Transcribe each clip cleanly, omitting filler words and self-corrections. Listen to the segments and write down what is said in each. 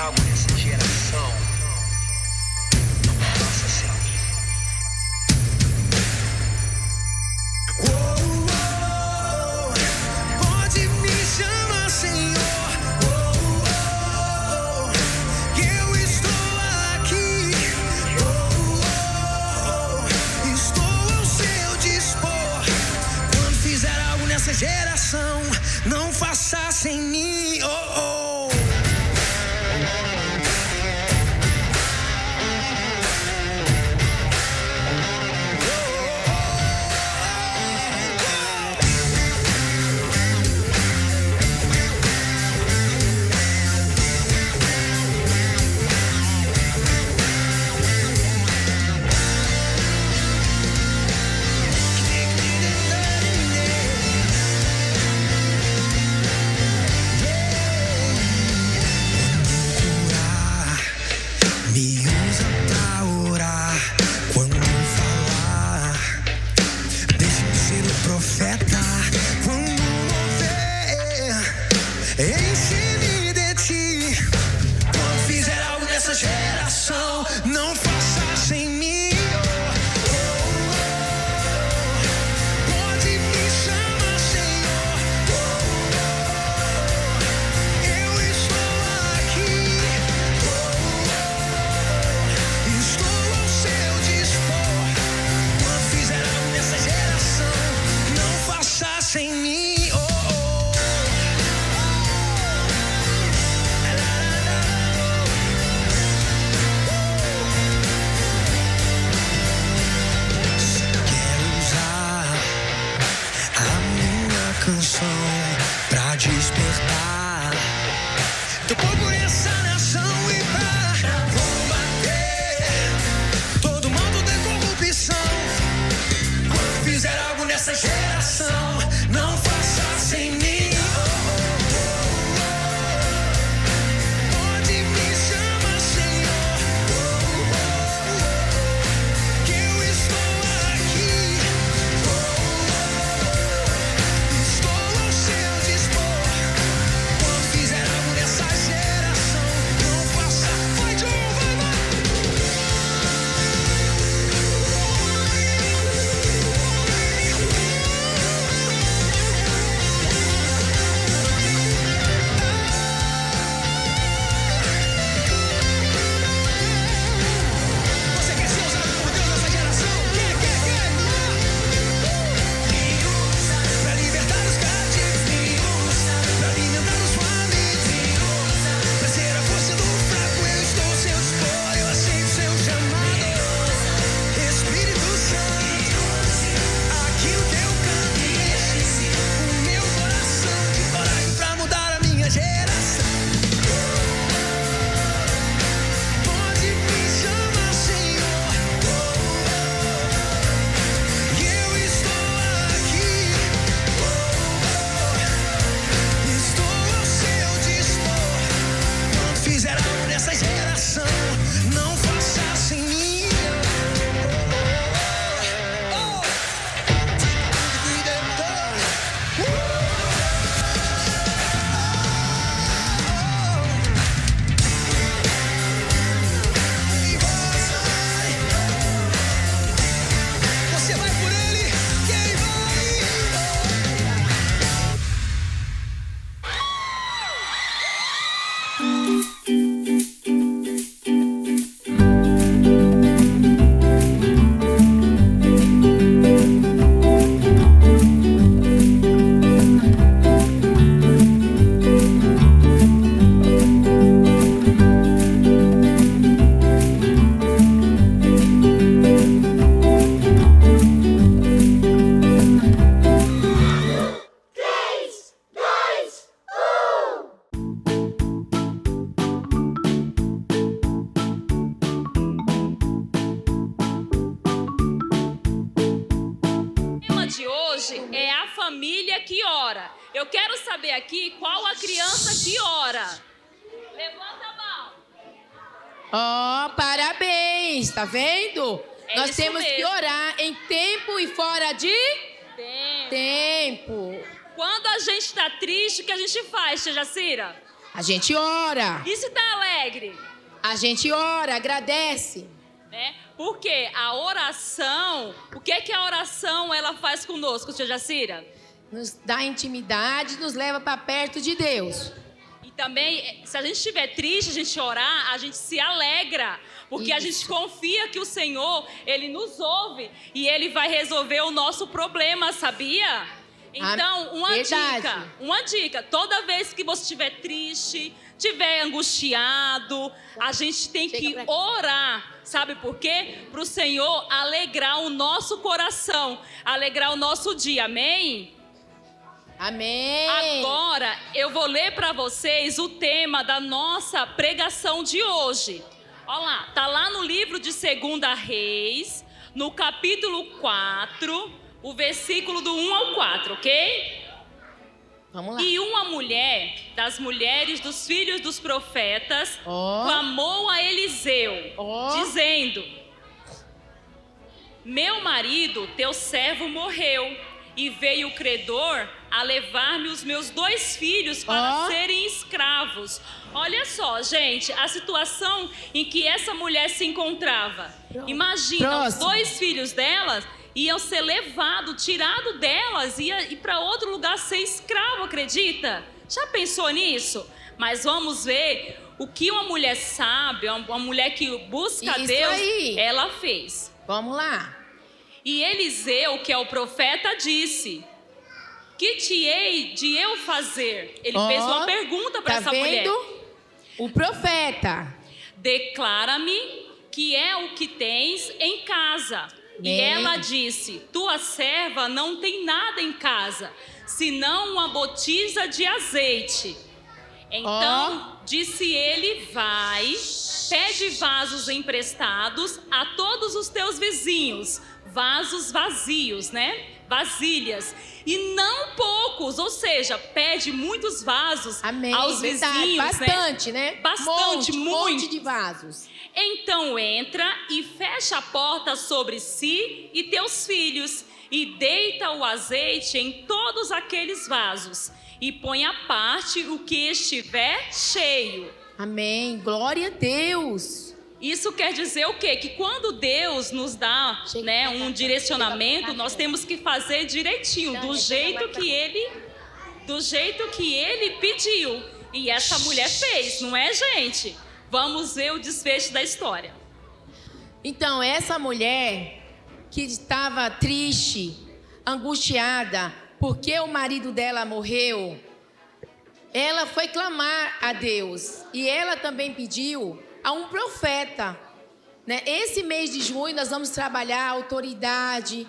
algo nessa geração, não faça sem mim. Pode me chamar Senhor, que eu estou aqui, estou ao seu dispor. Quando fizer algo nessa geração, não faça sem mim. Eu quero saber aqui qual a criança que ora. Levanta a mão. Parabéns, tá vendo? É Nós isso temos que mesmo. orar em tempo e fora de tempo. Quando a gente está triste, o que a gente faz, tia Jacira? A gente ora. E se tá alegre? alegre? A gente ora, agradece. Né? Porque a oração, o que é que a oração ela faz conosco, tia Jacira? Nos dá intimidade, nos leva para perto de Deus. E também, se a gente estiver triste, a gente orar, a gente se alegra. Porque a gente confia que o Senhor, Ele nos ouve e Ele vai resolver o nosso problema, sabia? Então, uma dica, toda vez que você estiver triste, estiver angustiado, a gente tem que orar, sabe por quê? Para o Senhor alegrar o nosso coração, alegrar o nosso dia, amém? Amém. Agora, eu vou ler para vocês o tema da nossa pregação de hoje. Olha lá, tá lá no livro de 2 Reis, no capítulo 4, o versículo do 1 ao 4, ok? Vamos lá. E uma mulher, das mulheres dos filhos dos profetas, clamou a Eliseu, dizendo: meu marido, teu servo, morreu, e veio o credor a levar-me os meus 2 filhos para serem escravos. Olha só, gente, a situação em que essa mulher se encontrava. Imagina, os 2 filhos delas iam ser levados, tirados delas, ia ir para outro lugar ser escravo, acredita? Já pensou nisso? Mas vamos ver o que uma mulher sábia, uma mulher que busca a Deus, ela fez. Vamos lá. E Eliseu, que é o profeta, disse: que te hei de eu fazer? Ele fez uma pergunta para essa mulher. O profeta. Declara-me que é o que tens em casa. E ela disse: tua serva não tem nada em casa, senão uma botija de azeite. Então disse ele: vai, pede vasos emprestados a todos os teus vizinhos, vasos vazios, né? Vasilhas, e não poucos, ou seja, pede muitos vasos aos vizinhos, bastante, né? Bastante, muito. Monte de vasos. Então entra e fecha a porta sobre si e teus filhos, e deita o azeite em todos aqueles vasos, e põe à parte o que estiver cheio. Amém, glória a Deus. Isso quer dizer o quê? Que quando Deus nos dá, né, um direcionamento, nós temos que fazer direitinho, do jeito que Ele pediu. E essa mulher fez, não é, gente? Vamos ver o desfecho da história. Então, essa mulher que estava triste, angustiada, porque o marido dela morreu, ela foi clamar a Deus. E ela também pediu a um profeta, né? Esse mês de junho nós vamos trabalhar a autoridade,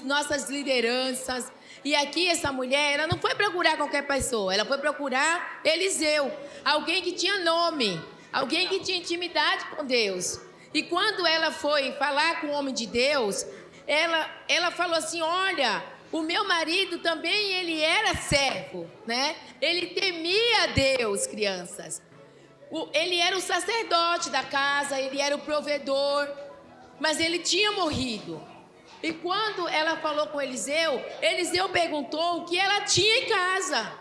nossas lideranças. E aqui essa mulher, ela não foi procurar qualquer pessoa, ela foi procurar Eliseu, alguém que tinha nome, alguém que tinha intimidade com Deus. E quando ela foi falar com o homem de Deus, ela falou assim: olha, o meu marido também, ele era servo, né? Ele temia a Deus, crianças. Ele era o sacerdote da casa, ele era o provedor, mas ele tinha morrido. E quando ela falou com Eliseu, Eliseu perguntou o que ela tinha em casa.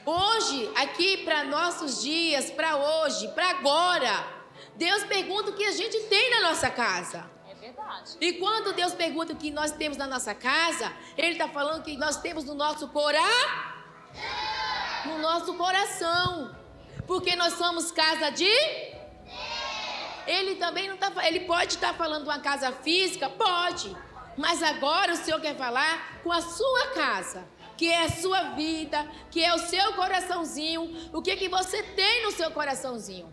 Hoje, aqui para nossos dias, para hoje, para agora, Deus pergunta o que a gente tem na nossa casa. É verdade. E quando Deus pergunta o que nós temos na nossa casa, Ele está falando que nós temos no nosso coração. Porque nós somos casa de... Ele também não está... Ele pode estar falando de uma casa física? Pode. Mas agora o Senhor quer falar com a sua casa, que é a sua vida, que é o seu coraçãozinho. O que você tem no seu coraçãozinho?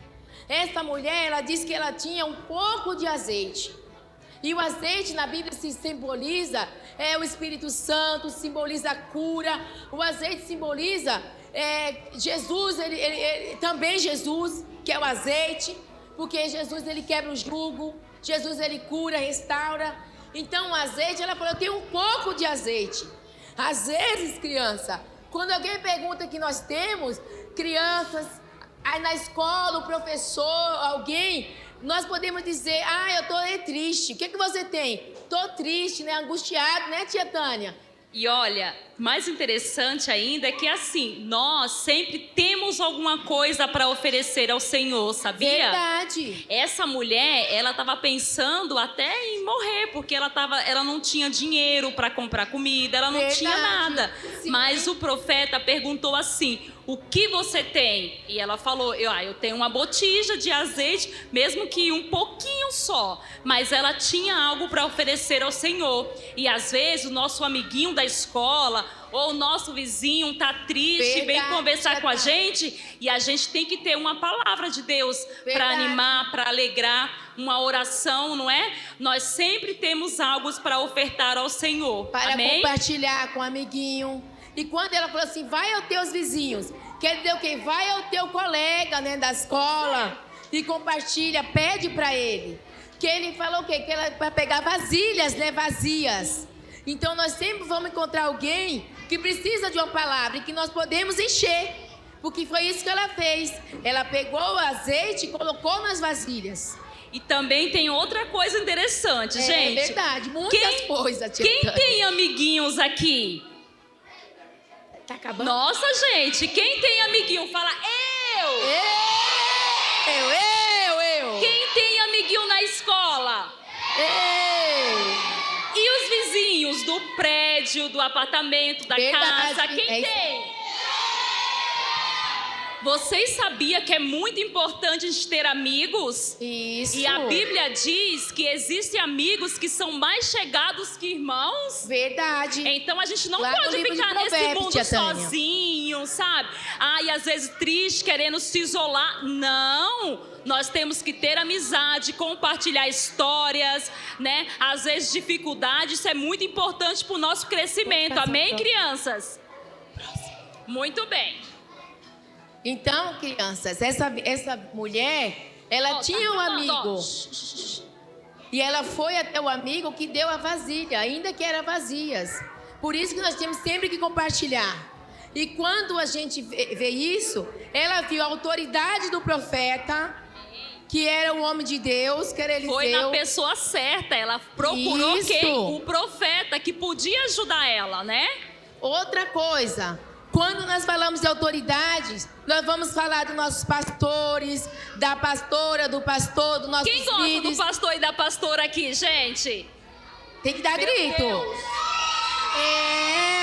Esta mulher, ela disse que ela tinha um pouco de azeite. E o azeite na Bíblia se simboliza, o Espírito Santo, simboliza a cura. O azeite simboliza Jesus, também Jesus, que é o azeite. Porque Jesus, ele quebra o jugo, Jesus, ele cura, restaura. Então o azeite, ela falou, eu tenho um pouco de azeite. Às vezes, criança, quando alguém pergunta que nós temos, crianças, aí na escola, o professor, alguém, nós podemos dizer, eu estou triste. O que você tem? Estou triste, né? Angustiado, né, tia Tânia? E olha, mais interessante ainda é que assim, nós sempre temos alguma coisa para oferecer ao Senhor, sabia? Verdade. Essa mulher, ela estava pensando até em morrer, porque ela não tinha dinheiro para comprar comida, ela não tinha nada. Sim. Mas o profeta perguntou assim: o que você tem? E ela falou: eu tenho uma botija de azeite, mesmo que um pouquinho só. Mas ela tinha algo para oferecer ao Senhor. E às vezes o nosso amiguinho da escola ou o nosso vizinho está triste, vem conversar com a gente, e a gente tem que ter uma palavra de Deus para animar, para alegrar, uma oração, não é? Nós sempre temos algo para ofertar ao Senhor. Para Amém? compartilhar com o amiguinho. E quando ela falou assim, vai aos teus vizinhos, quer dizer o quê? Vai ao teu colega, né, da escola e compartilha, pede para ele. Que ele falou o quê? Que ela vai pegar vasilhas, né, vazias. Então nós sempre vamos encontrar alguém que precisa de uma palavra e que nós podemos encher. Porque foi isso que ela fez. Ela pegou o azeite e colocou nas vasilhas. E também tem outra coisa interessante, gente. É verdade, muitas coisas. Quem tem amiguinhos aqui? Tá acabando? Nossa, gente, quem tem amiguinho fala eu. Quem tem amiguinho na escola? E os vizinhos do prédio, do apartamento, da casa, quem tem? Vocês sabiam que é muito importante a gente ter amigos? Isso. E a Bíblia diz que existem amigos que são mais chegados que irmãos? Verdade. Então a gente não Lá no pode livro de ficar nesse Provérbios, mundo tia Tânia. sozinho, sabe? E às vezes triste, querendo se isolar. Não! Nós temos que ter amizade, compartilhar histórias, né? Às vezes dificuldades, isso é muito importante para o nosso crescimento. Amém, crianças? Muito bem. Então, crianças, essa mulher, ela tinha um amigo. E ela foi até o amigo que deu a vasilha, ainda que eram vazias. Por isso que nós temos sempre que compartilhar. E quando a gente vê isso, ela viu a autoridade do profeta, que era o homem de Deus, que era Eliseu. Foi na pessoa certa, ela procurou Isso. quem? O profeta, que podia ajudar ela, né? Outra coisa, quando nós falamos de autoridades, nós vamos falar dos nossos pastores, da pastora, do pastor, dos nossos Quem gosta líderes. do pastor e da pastora aqui, gente? Tem que dar grito. Deus.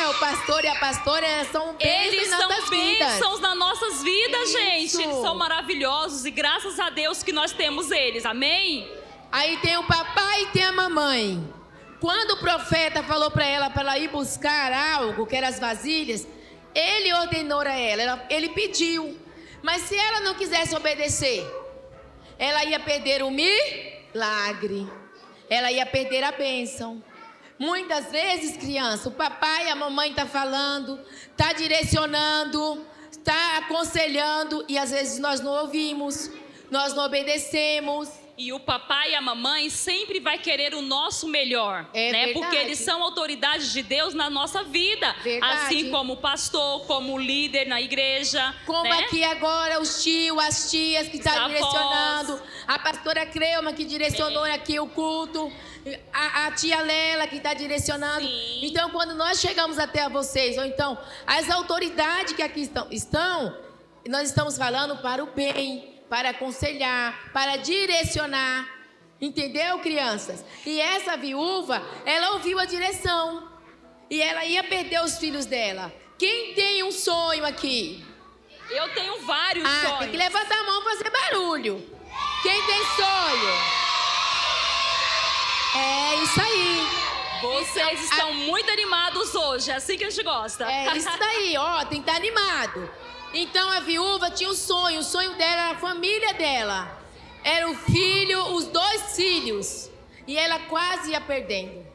O pastor e a pastora são bênçãos Eles em nossas são vidas. bênçãos nas nossas vidas, gente. Isso. Eles são maravilhosos e graças a Deus que nós temos eles, amém? Aí tem o papai e tem a mamãe. Quando o profeta falou para ela ir buscar algo, que eram as vasilhas, ele ordenou a ela, ele pediu. Mas se ela não quisesse obedecer, ela ia perder o milagre. Ela ia perder a bênção. Muitas vezes, criança, o papai e a mamãe estão falando, está direcionando, está aconselhando, e às vezes nós não ouvimos, nós não obedecemos. E o papai e a mamãe sempre vai querer o nosso melhor, né? Verdade. Porque eles são autoridades de Deus na nossa vida. Verdade. Assim como o pastor, como o líder na igreja. Como né? aqui agora os tios, as tias que estão Avós. direcionando, a pastora Creuma que direcionou aqui o culto, a tia Lela que está direcionando. Sim. Então, quando nós chegamos até vocês, ou então as autoridades que aqui estão, nós estamos falando para o bem, para aconselhar, para direcionar. Entendeu, crianças? E essa viúva, ela ouviu a direção. E ela ia perder os filhos dela. Quem tem um sonho aqui? Eu tenho vários sonhos. Tem que levantar a mão para fazer barulho. Quem tem sonho? É isso aí. Vocês estão muito animados hoje, é assim que a gente gosta. É isso daí, ó, tem que estar animado. Então a viúva tinha um sonho. O sonho dela era a família dela. Era o filho, os 2 filhos. E ela quase ia perdendo.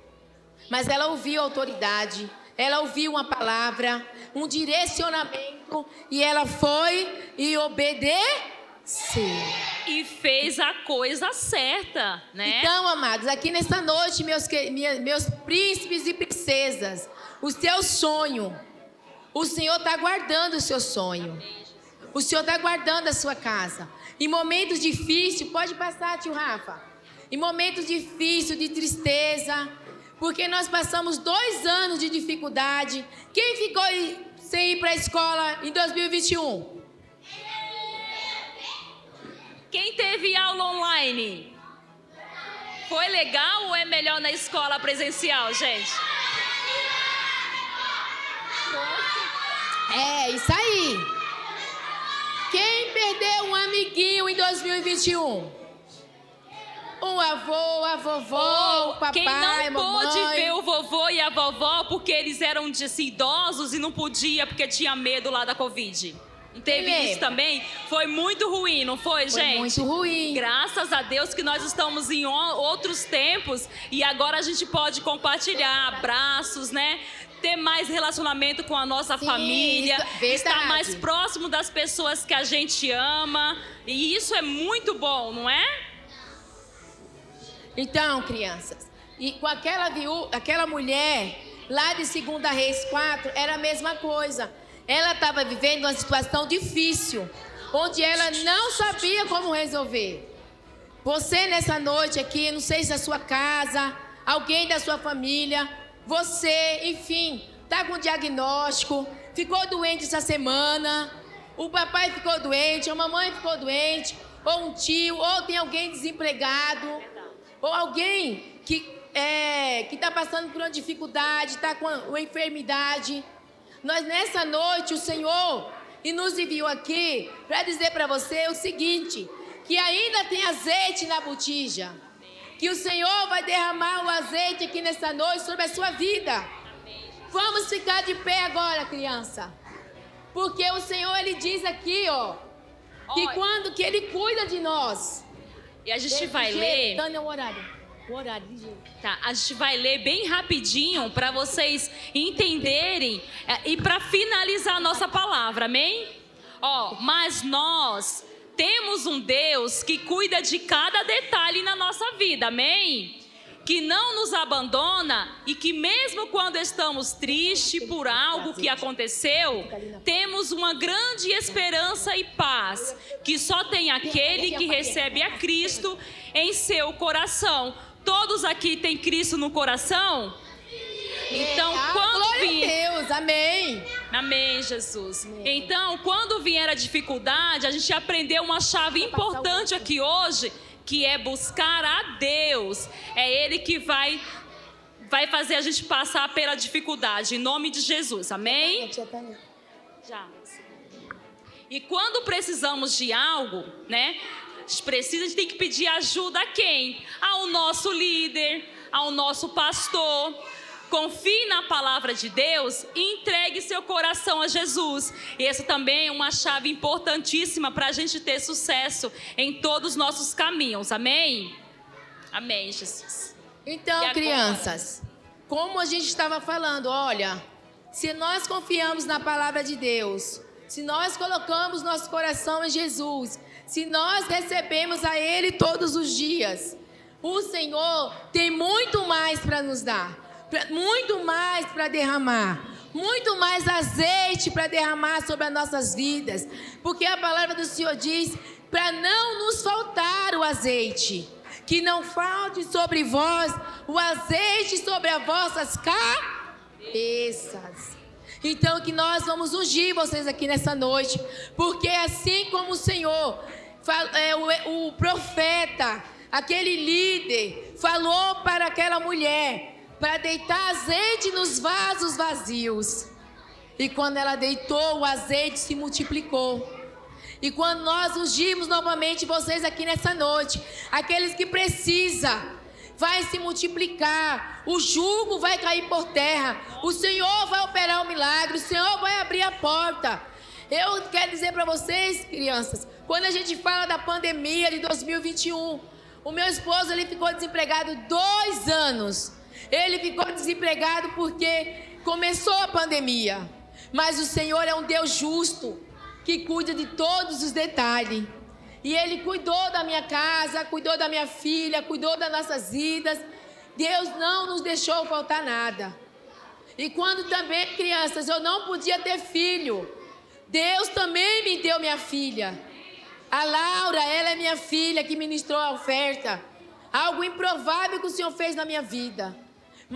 Mas ela ouviu a autoridade. Ela ouviu uma palavra, um direcionamento. E ela foi e obedeceu. E fez a coisa certa, né? Então, amados, aqui nesta noite, meus príncipes e princesas, o seu sonho, o Senhor está guardando o seu sonho. O Senhor está guardando a sua casa. Em momentos difíceis, pode passar, tio Rafa. Em momentos difíceis, de tristeza, porque nós passamos 2 anos de dificuldade. Quem ficou sem ir para a escola em 2021? Quem teve aula online? Foi legal ou é melhor na escola presencial, gente? É, isso aí. Quem perdeu um amiguinho em 2021? O avô, a vovó, o papai, quem não pôde mamãe. ver o vovô e a vovó porque eles eram assim, idosos e não podia porque tinha medo lá da Covid. Não teve isso também? Foi muito ruim, não foi, gente? Foi muito ruim. Graças a Deus que nós estamos em outros tempos e agora a gente pode compartilhar abraços, né? Ter mais relacionamento com a nossa família, estar mais próximo das pessoas que a gente ama. E isso é muito bom, não é? Então, crianças, e com aquela mulher lá de 2 Reis 4, era a mesma coisa. Ela estava vivendo uma situação difícil, onde ela não sabia como resolver. Você nessa noite aqui, não sei se é a sua casa, alguém da sua família, você, enfim, está com diagnóstico, ficou doente essa semana, o papai ficou doente, a mamãe ficou doente, ou um tio, ou tem alguém desempregado, ou alguém que está passando por uma dificuldade, está com uma enfermidade. Nós nessa noite, o Senhor nos enviou aqui para dizer para você o seguinte, que ainda tem azeite na botija, que o Senhor vai derramar o azeite aqui nessa noite sobre a sua vida. Vamos ficar de pé agora, criança, porque o Senhor, Ele diz aqui, ó, que quando que Ele cuida de nós. E a gente vai ler... Tânia, o horário. Tá, a gente vai ler bem rapidinho para vocês entenderem e para finalizar a nossa palavra, amém? Mas nós temos um Deus que cuida de cada detalhe na nossa vida, amém? Que não nos abandona e que mesmo quando estamos tristes por algo que aconteceu, temos uma grande esperança e paz, que só tem aquele que recebe a Cristo em seu coração. Todos aqui têm Cristo no coração? Então, quando vier... Glória a Deus, amém. Amém, Jesus. Então, quando vier a dificuldade, a gente aprendeu uma chave importante aqui hoje, que é buscar a Deus. É Ele que vai fazer a gente passar pela dificuldade, em nome de Jesus, amém? Já. E quando precisamos de algo, né? A gente tem que pedir ajuda a quem? Ao nosso líder, ao nosso pastor. Confie na palavra de Deus e entregue seu coração a Jesus. E essa também é uma chave importantíssima para a gente ter sucesso em todos os nossos caminhos. Amém? Amém, Jesus. Então, crianças, como a gente estava falando, olha, se nós confiamos na palavra de Deus, se nós colocamos nosso coração em Jesus, se nós recebemos a Ele todos os dias, o Senhor tem muito mais para nos dar. Muito mais para derramar, muito mais azeite para derramar sobre as nossas vidas, porque a palavra do Senhor diz para não nos faltar o azeite, que não falte sobre vós o azeite sobre as vossas cabeças. Então que nós vamos ungir vocês aqui nessa noite, porque assim como o Senhor, o profeta, aquele líder, falou para aquela mulher, para deitar azeite nos vasos vazios. E quando ela deitou, o azeite se multiplicou. E quando nós ungimos novamente vocês aqui nessa noite, aqueles que precisam, vai se multiplicar, o jugo vai cair por terra, o Senhor vai operar o milagre, o Senhor vai abrir a porta. Eu quero dizer para vocês, crianças, quando a gente fala da pandemia de 2021, o meu esposo ele ficou desempregado 2 anos. Ele ficou desempregado porque começou a pandemia. Mas o Senhor é um Deus justo, que cuida de todos os detalhes. E Ele cuidou da minha casa, cuidou da minha filha, cuidou das nossas vidas. Deus não nos deixou faltar nada. E quando também, crianças, eu não podia ter filho, Deus também me deu minha filha. A Laura, ela é minha filha que ministrou a oferta. Algo improvável que o Senhor fez na minha vida.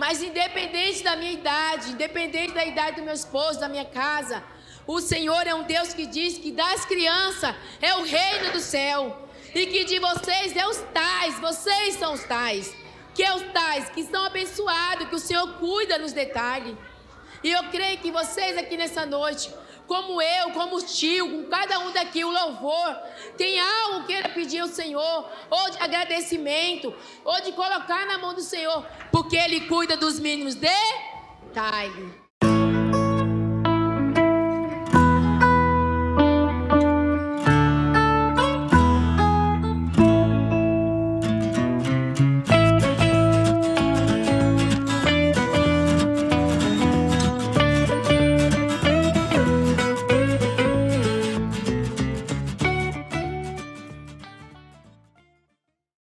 Mas independente da minha idade, independente da idade do meu esposo, da minha casa, o Senhor é um Deus que diz que das crianças é o reino do céu. E que de vocês é os tais, vocês são os tais. Que é os tais que são abençoados, que o Senhor cuida nos detalhes. E eu creio que vocês aqui nessa noite, como eu, como o tio, com cada um daqui, o louvor, tem algo que queira pedir ao Senhor, ou de agradecimento, ou de colocar na mão do Senhor, porque Ele cuida dos mínimos detalhes.